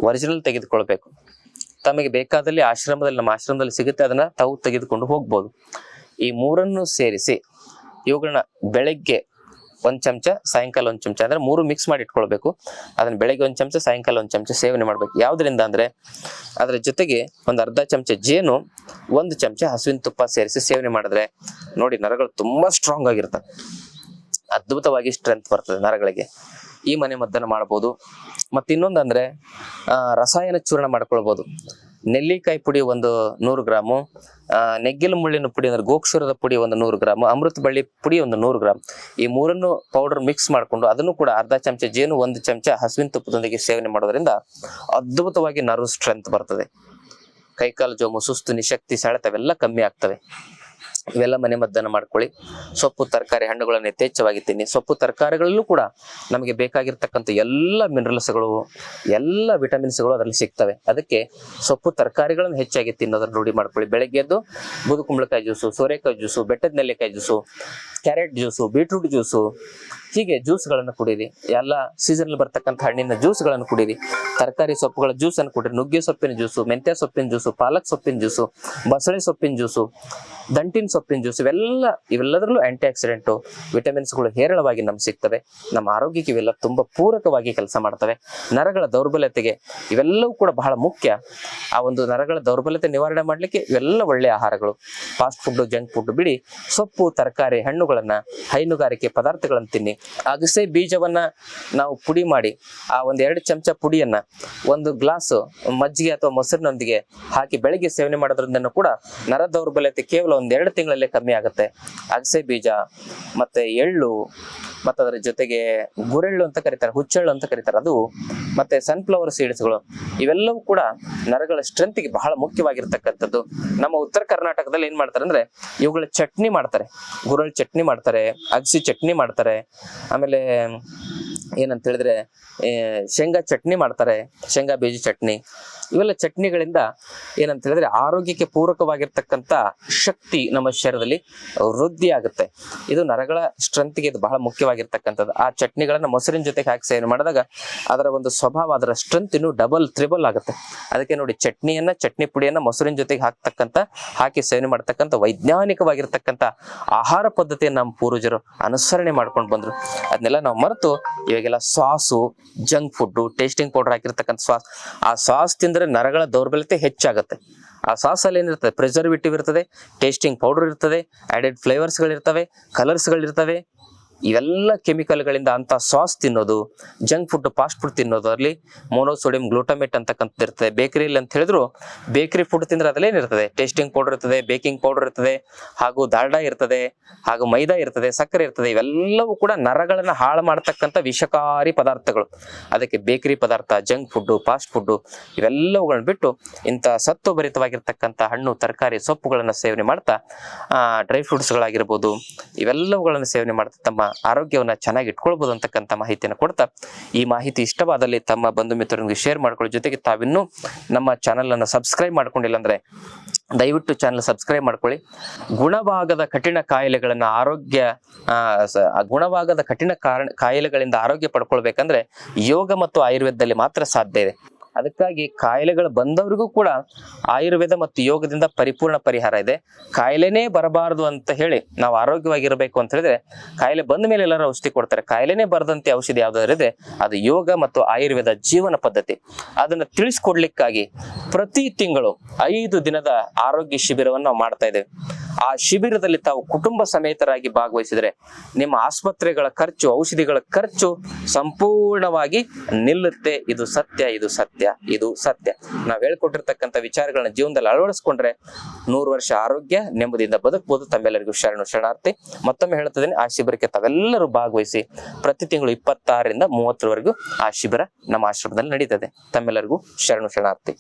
ಒರಿಜಿನಲ್ ತೆಗೆದುಕೊಳ್ಬೇಕು. ತಮಗೆ ಬೇಕಾದಲ್ಲಿ ನಮ್ಮ ಆಶ್ರಮದಲ್ಲಿ ಸಿಗುತ್ತೆ, ಅದನ್ನ ತಾವು ತೆಗೆದುಕೊಂಡು ಹೋಗ್ಬೋದು. ಈ 3 ಸೇರಿಸಿ ಇವುಗಳನ್ನ ಬೆಳಗ್ಗೆ 1 ಚಮಚ, ಸಾಯಂಕಾಲ 1 ಚಮಚ, ಅಂದ್ರೆ 3 ಮಿಕ್ಸ್ ಮಾಡಿ ಇಟ್ಕೊಳ್ಬೇಕು. ಅದನ್ನ ಬೆಳಗ್ಗೆ 1 ಚಮಚ, ಸಾಯಂಕಾಲ 1 ಚಮಚ ಸೇವನೆ ಮಾಡ್ಬೇಕು. ಯಾವ್ದ್ರಿಂದ ಅಂದ್ರೆ ಅದ್ರ ಜೊತೆಗೆ ಒಂದು ಅರ್ಧ ಚಮಚ ಜೇನು, 1 ಚಮಚ ಹಸುವಿನ ತುಪ್ಪ ಸೇರಿಸಿ ಸೇವನೆ ಮಾಡಿದ್ರೆ ನೋಡಿ ನರಗಳು ತುಂಬಾ ಸ್ಟ್ರಾಂಗ್ ಆಗಿರ್ತವೆ. ಅದ್ಭುತವಾಗಿ ಸ್ಟ್ರೆಂತ್ ಬರ್ತದೆ ನರಗಳಿಗೆ. ಈ ಮನೆ ಮದ್ದನ್ನು ಮಾಡಬಹುದು. ಮತ್ತೆ ಇನ್ನೊಂದಂದ್ರೆ ರಸಾಯನ ಚೂರ್ಣ ಮಾಡ್ಕೊಳ್ಬಹುದು. ನೆಲ್ಲಿಕಾಯಿ ಪುಡಿ 100 ಗ್ರಾಮು, ನೆಗ್ಗಿಲು ಮುಳ್ಳಿನ ಪುಡಿ ಅಂದ್ರೆ ಗೋಕ್ಷುರದ ಪುಡಿ 100 ಗ್ರಾಮ್, ಅಮೃತ ಬಳ್ಳಿ ಪುಡಿ 100 ಗ್ರಾಮ್. ಈ 3 ಪೌಡರ್ ಮಿಕ್ಸ್ ಮಾಡ್ಕೊಂಡು ಅದನ್ನು ಕೂಡ ಅರ್ಧ ಚಮಚ ಜೇನು, 1 ಚಮಚ ಹಸುವಿನ ತುಪ್ಪದೊಂದಿಗೆ ಸೇವನೆ ಮಾಡೋದ್ರಿಂದ ಅದ್ಭುತವಾಗಿ ನರ್ವ್ ಸ್ಟ್ರೆಂತ್ ಬರ್ತದೆ. ಕೈಕಾಲು ಜೋಮು, ಸುಸ್ತು, ನಿಶಕ್ತಿ, ಸೆಳೆತ ಇವೆಲ್ಲ ಕಮ್ಮಿ ಆಗ್ತವೆ. ಇವೆಲ್ಲ ಮನೆ ಮದ್ದನ್ನು ಮಾಡ್ಕೊಳ್ಳಿ. ಸೊಪ್ಪು ತರಕಾರಿ ಹಣ್ಣುಗಳನ್ನು ಯಥೇಚ್ಛವಾಗಿ ತಿನ್ನಿ. ಸೊಪ್ಪು ತರಕಾರಿಗಳಲ್ಲೂ ಕೂಡ ನಮಗೆ ಬೇಕಾಗಿರ್ತಕ್ಕಂಥ ಎಲ್ಲ ಮಿನರಲ್ಸ್ಗಳು, ಎಲ್ಲ ವಿಟಮಿನ್ಸ್ಗಳು ಅದರಲ್ಲಿ ಸಿಗ್ತವೆ. ಅದಕ್ಕೆ ಸೊಪ್ಪು ತರಕಾರಿಗಳನ್ನು ಹೆಚ್ಚಾಗಿ ತಿನ್ನೋದನ್ನು ರೂಢಿ ಮಾಡ್ಕೊಳ್ಳಿ. ಬೆಳಗ್ಗೆ ಎದ್ದು ಬೂದು ಕುಂಬಳಕಾಯಿ ಜ್ಯೂಸು, ಸೋರೆಕಾಯಿ ಜ್ಯೂಸು, ಬೆಟ್ಟದ ನೆಲ್ಲಿಕಾಯಿ juice, carrot juice, beetroot juice, ಹೀಗೆ ಜ್ಯೂಸ್ಗಳನ್ನು ಕುಡೀರಿ. ಎಲ್ಲ ಸೀಸನ್ ಬರ್ತಕ್ಕಂಥ ಹಣ್ಣಿನ ಜ್ಯೂಸ್ಗಳನ್ನು ಕುಡೀರಿ. ತರಕಾರಿ ಸೊಪ್ಪುಗಳ ಜ್ಯೂಸನ್ನು ಕುಡೀರಿ. ನುಗ್ಗೆ ಸೊಪ್ಪಿನ ಜ್ಯೂಸು, ಮೆಂತ್ಯ ಸೊಪ್ಪಿನ ಜ್ಯೂಸು, ಪಾಲಕ್ ಸೊಪ್ಪಿನ ಜ್ಯೂಸು, ಬಸಳೆ ಸೊಪ್ಪಿನ ಜ್ಯೂಸು, ದಂಟಿನ ಬೇವಿನ ಸೊಪ್ಪಿನ ಜ್ಯೂಸ್ ಇವೆಲ್ಲದರಲ್ಲೂ ಆಂಟಿ ಆಕ್ಸಿಡೆಂಟು ವಿಟಮಿನ್ಸ್ಗಳು ಹೇರಳವಾಗಿ ನಮ್ಗೆ ಸಿಗ್ತವೆ. ನಮ್ಮ ಆರೋಗ್ಯಕ್ಕೆ ಇವೆಲ್ಲ ತುಂಬಾ ಪೂರಕವಾಗಿ ಕೆಲಸ ಮಾಡ್ತವೆ. ನರಗಳ ದೌರ್ಬಲ್ಯತೆಗೆ ಇವೆಲ್ಲವೂ ಕೂಡ ಬಹಳ ಮುಖ್ಯ. ಆ ಒಂದು ನರಗಳ ದೌರ್ಬಲ್ಯತೆ ನಿವಾರಣೆ ಮಾಡ್ಲಿಕ್ಕೆ ಇವೆಲ್ಲ ಒಳ್ಳೆಯ ಆಹಾರಗಳು. ಫಾಸ್ಟ್ ಫುಡ್, ಜಂಕ್ ಫುಡ್ ಬಿಡಿ, ಸೊಪ್ಪು, ತರಕಾರಿ, ಹಣ್ಣುಗಳನ್ನ, ಹೈನುಗಾರಿಕೆ ಪದಾರ್ಥಗಳನ್ನ ತಿನ್ನಿ. ಅಗಸೆ ಬೀಜವನ್ನ ನಾವು ಪುಡಿ ಮಾಡಿ ಆ 1-2 ಚಮಚ ಪುಡಿಯನ್ನ 1 ಗ್ಲಾಸ್ ಮಜ್ಜಿಗೆ ಅಥವಾ ಮೊಸರಿನೊಂದಿಗೆ ಹಾಕಿ ಬೆಳಗ್ಗೆ ಸೇವನೆ ಮಾಡೋದ್ರಿಂದ ಕೂಡ ನರ ದೌರ್ಬಲ್ಯತೆ ಕೇವಲ 1-2 ತಿಂಗಳಲ್ಲೇ ಕಮ್ಮಿ ಆಗುತ್ತೆ. ಅಗಸೆ ಬೀಜ ಮತ್ತೆ ಎಳ್ಳು, ಮತ್ತೆ ಅದರ ಜೊತೆಗೆ ಗುರೆಳ್ಳು ಅಂತ ಕರೀತಾರೆ, ಹುಚ್ಚೆಳ್ಳು ಅಂತ ಕರೀತಾರೆ, ಅದು ಮತ್ತೆ ಸನ್ಫ್ಲವರ್ ಸೀಡ್ಸ್ಗಳು, ಇವೆಲ್ಲವೂ ಕೂಡ ನರಗಳ ಸ್ಟ್ರೆಂತ್ಗೆ ಬಹಳ ಮುಖ್ಯವಾಗಿರ್ತಕ್ಕಂಥದ್ದು. ನಮ್ಮ ಉತ್ತರ ಕರ್ನಾಟಕದಲ್ಲಿ ಏನ್ ಮಾಡ್ತಾರೆ ಅಂದ್ರೆ ಇವುಗಳ ಚಟ್ನಿ ಮಾಡ್ತಾರೆ. ಗುರೆಳ್ಳು ಚಟ್ನಿ ಮಾಡ್ತಾರೆ, ಅಗಸಿ ಚಟ್ನಿ ಮಾಡ್ತಾರೆ, ಆಮೇಲೆ ಏನಂತ ಹೇಳಿದ್ರೆ ಶೇಂಗಾ ಚಟ್ನಿ ಮಾಡ್ತಾರೆ, ಶೇಂಗಾ ಬೀಜ ಚಟ್ನಿ. ಇವೆಲ್ಲ ಚಟ್ನಿಗಳಿಂದ ಏನಂತ ಹೇಳಿದ್ರೆ ಆರೋಗ್ಯಕ್ಕೆ ಪೂರಕವಾಗಿರ್ತಕ್ಕಂಥ ಶಕ್ತಿ ನಮ್ಮ ಶರೀರದಲ್ಲಿ ವೃದ್ಧಿ ಆಗುತ್ತೆ. ಇದು ನರಗಳ ಸ್ಟ್ರೆಂತ್ಗೆ ಇದು ಬಹಳ ಮುಖ್ಯವಾಗಿರ್ತಕ್ಕಂಥದ್ದು. ಆ ಚಟ್ನಿಗಳನ್ನ ಮೊಸರಿನ ಜೊತೆಗೆ ಹಾಕಿ ಸೇವನೆ ಮಾಡಿದಾಗ ಅದರ ಒಂದು ಸ್ವಭಾವ, ಅದರ ಸ್ಟ್ರೆಂತ್ ಇನ್ನು ಡಬಲ್ ತ್ರಿಬಲ್ ಆಗುತ್ತೆ. ಅದಕ್ಕೆ ನೋಡಿ, ಚಟ್ನಿ ಪುಡಿಯನ್ನ ಮೊಸರಿನ ಜೊತೆಗೆ ಹಾಕಿ ಸೇವನೆ ಮಾಡ್ತಕ್ಕಂಥ ವೈಜ್ಞಾನಿಕವಾಗಿರ್ತಕ್ಕಂಥ ಆಹಾರ ಪದ್ಧತಿಯನ್ನು ನಮ್ಮ ಪೂರ್ವಜರು ಅನುಸರಣೆ ಮಾಡ್ಕೊಂಡು ಬಂದ್ರು. ಅದನ್ನೆಲ್ಲ ನಾವು ಮರೆತು ಇವಾಗೆಲ್ಲ sauce, junk food, tasting powder ಹಾಕಿರ್ತಕ್ಕಂಥ ಆ ಸಾಸ್ ತಿಂದ್ರೆ ನರಗಳ ದೌರ್ಬಲ್ಯತೆ ಹೆಚ್ಚಾಗುತ್ತೆ. ಆ ಸಾಸ್ ಅಲ್ಲಿ ಏನಿರ್ತದೆ, ಪ್ರಿಸರ್ವೇಟಿವ್ ಇರ್ತದೆ, ಟೇಸ್ಟಿಂಗ್ ಪೌಡರ್ ಇರ್ತದೆ, ಆಡೆಡ್ ಫ್ಲೇವರ್ಸ್ ಗಳಿರ್ತವೆ, ಕಲರ್ಸ್ ಗಳಿರ್ತವೆ. ಇವೆಲ್ಲ ಕೆಮಿಕಲ್ಗಳಿಂದ ಅಂತ ಸಾಸ್ ತಿನ್ನೋದು, ಜಂಕ್ ಫುಡ್, ಫಾಸ್ಟ್ ಫುಡ್ ತಿನ್ನೋದು, ಅಲ್ಲಿ ಮೋನೋಸೋಡಿಯಂ ಗ್ಲೂಟಮೇಟ್ ಅಂತಕ್ಕಂಥದ್ದು ಇರ್ತದೆ. ಬೇಕರಿಯಲ್ಲಿ ಅಂತ ಹೇಳಿದ್ರು ಬೇಕರಿ ಫುಡ್ ತಿಂದ್ರೆ ಅದ್ರಲ್ಲಿ ಏನಿರ್ತದೆ, ಟೇಸ್ಟಿಂಗ್ ಪೌಡರ್ ಇರ್ತದೆ, ಬೇಕಿಂಗ್ ಪೌಡರ್ ಇರ್ತದೆ, ಹಾಗೂ ದಾಲ್ಡಾ ಇರ್ತದೆ, ಹಾಗೂ ಮೈದಾ ಇರ್ತದೆ, ಸಕ್ಕರೆ ಇರ್ತದೆ. ಇವೆಲ್ಲವೂ ಕೂಡ ನರಗಳನ್ನ ಹಾಳು ಮಾಡ್ತಕ್ಕಂಥ ವಿಷಕಾರಿ ಪದಾರ್ಥಗಳು. ಅದಕ್ಕೆ ಬೇಕರಿ ಪದಾರ್ಥ, ಜಂಕ್ ಫುಡ್, ಫಾಸ್ಟ್ ಫುಡ್ ಇವೆಲ್ಲವುಗಳನ್ನ ಬಿಟ್ಟು ಇಂಥ ಸತ್ವಭರಿತವಾಗಿರ್ತಕ್ಕಂಥ ಹಣ್ಣು, ತರಕಾರಿ, ಸೊಪ್ಪುಗಳನ್ನ ಸೇವನೆ ಮಾಡ್ತಾ, ಡ್ರೈ ಫ್ರೂಟ್ಸ್ಗಳಾಗಿರ್ಬೋದು, ಇವೆಲ್ಲವುಗಳನ್ನು ಸೇವನೆ ಮಾಡ್ತಾ ತಮ್ಮ ಆರೋಗ್ಯವನ್ನ ಚೆನ್ನಾಗಿ ಇಟ್ಕೊಳ್ಬಹುದು ಅಂತಕ್ಕಂಥ ಮಾಹಿತಿಯನ್ನು ಕೊಡ್ತಾ, ಈ ಮಾಹಿತಿ ಇಷ್ಟವಾದಲ್ಲಿ ತಮ್ಮ ಬಂಧು ಮಿತ್ರರೊಂದಿಗೆ ಶೇರ್ ಮಾಡ್ಕೊಳ್ಳೋ ಜೊತೆಗೆ ತಾವಿನ್ನೂ ನಮ್ಮ ಚಾನೆಲ್ ಅನ್ನು ಸಬ್ಸ್ಕ್ರೈಬ್ ಮಾಡ್ಕೊಂಡಿಲ್ಲ ಅಂದ್ರೆ ದಯವಿಟ್ಟು ಚಾನೆಲ್ ಸಬ್ಸ್ಕ್ರೈಬ್ ಮಾಡ್ಕೊಳ್ಳಿ. ಗುಣವಾಗದ ಕಠಿಣ ಕಾಯಿಲೆಗಳಿಂದ ಆರೋಗ್ಯ ಪಡ್ಕೊಳ್ಬೇಕಂದ್ರೆ ಯೋಗ ಮತ್ತು ಆಯುರ್ವೇದದಲ್ಲಿ ಮಾತ್ರ ಸಾಧ್ಯ ಇದೆ. ಅದಕ್ಕಾಗಿ ಕಾಯಿಲೆಗಳು ಬಂದವರಿಗೂ ಕೂಡ ಆಯುರ್ವೇದ ಮತ್ತು ಯೋಗದಿಂದ ಪರಿಪೂರ್ಣ ಪರಿಹಾರ ಇದೆ. ಕಾಯಿಲೆನೇ ಬರಬಾರದು ಅಂತ ಹೇಳಿ ನಾವು ಆರೋಗ್ಯವಾಗಿರಬೇಕು ಅಂತ ಹೇಳಿದ್ರೆ ಕಾಯಿಲೆ ಬಂದ ಮೇಲೆ ಎಲ್ಲರೂ ಔಷಧಿ ಕೊಡ್ತಾರೆ. ಕಾಯಿಲೆನೇ ಬರದಂತೆ ಔಷಧಿ ಯಾವ್ದಾದ್ರು ಇದೆ ಅದು ಯೋಗ ಮತ್ತು ಆಯುರ್ವೇದ ಜೀವನ ಪದ್ಧತಿ. ಅದನ್ನ ತಿಳಿಸ್ಕೊಡ್ಲಿಕ್ಕಾಗಿ ಪ್ರತಿ ತಿಂಗಳು 5 ದಿನದ ಆರೋಗ್ಯ ಶಿಬಿರವನ್ನು ನಾವು ಮಾಡ್ತಾ ಇದ್ದೇವೆ. ಆ ಶಿಬಿರದಲ್ಲಿ ತಾವು ಕುಟುಂಬ ಸಮೇತರಾಗಿ ಭಾಗವಹಿಸಿದ್ರೆ ನಿಮ್ಮ ಆಸ್ಪತ್ರೆಗಳ ಖರ್ಚು, ಔಷಧಿಗಳ ಖರ್ಚು ಸಂಪೂರ್ಣವಾಗಿ ನಿಲ್ಲುತ್ತೆ. ಇದು ಸತ್ಯ, ಇದು ಸತ್ಯ, ಇದು ಸತ್ಯ. ನಾವು ಹೇಳ್ಕೊಟ್ಟಿರ್ತಕ್ಕಂಥ ವಿಚಾರಗಳನ್ನ ಜೀವನದಲ್ಲಿ ಅಳವಡಿಸ್ಕೊಂಡ್ರೆ 100 ವರ್ಷ ಆರೋಗ್ಯ, ನೆಮ್ಮದಿಯಿಂದ ಬದುಕಬಹುದು. ತಮ್ಮೆಲ್ಲರಿಗೂ ಶರಣಾರ್ಥಿ. ಮತ್ತೊಮ್ಮೆ ಹೇಳ್ತಿದ್ದೇನೆ, ಆ ಶಿಬಿರಕ್ಕೆ ತಾವೆಲ್ಲರೂ ಭಾಗವಹಿಸಿ. ಪ್ರತಿ ತಿಂಗಳು 26ರಿಂದ 30ರವರೆಗೂ ಆ ಶಿಬಿರ ನಮ್ಮ ಆಶ್ರಮದಲ್ಲಿ ನಡೀತದೆ. ತಮ್ಮೆಲ್ಲರಿಗೂ ಶರಣಾರ್ಥಿ.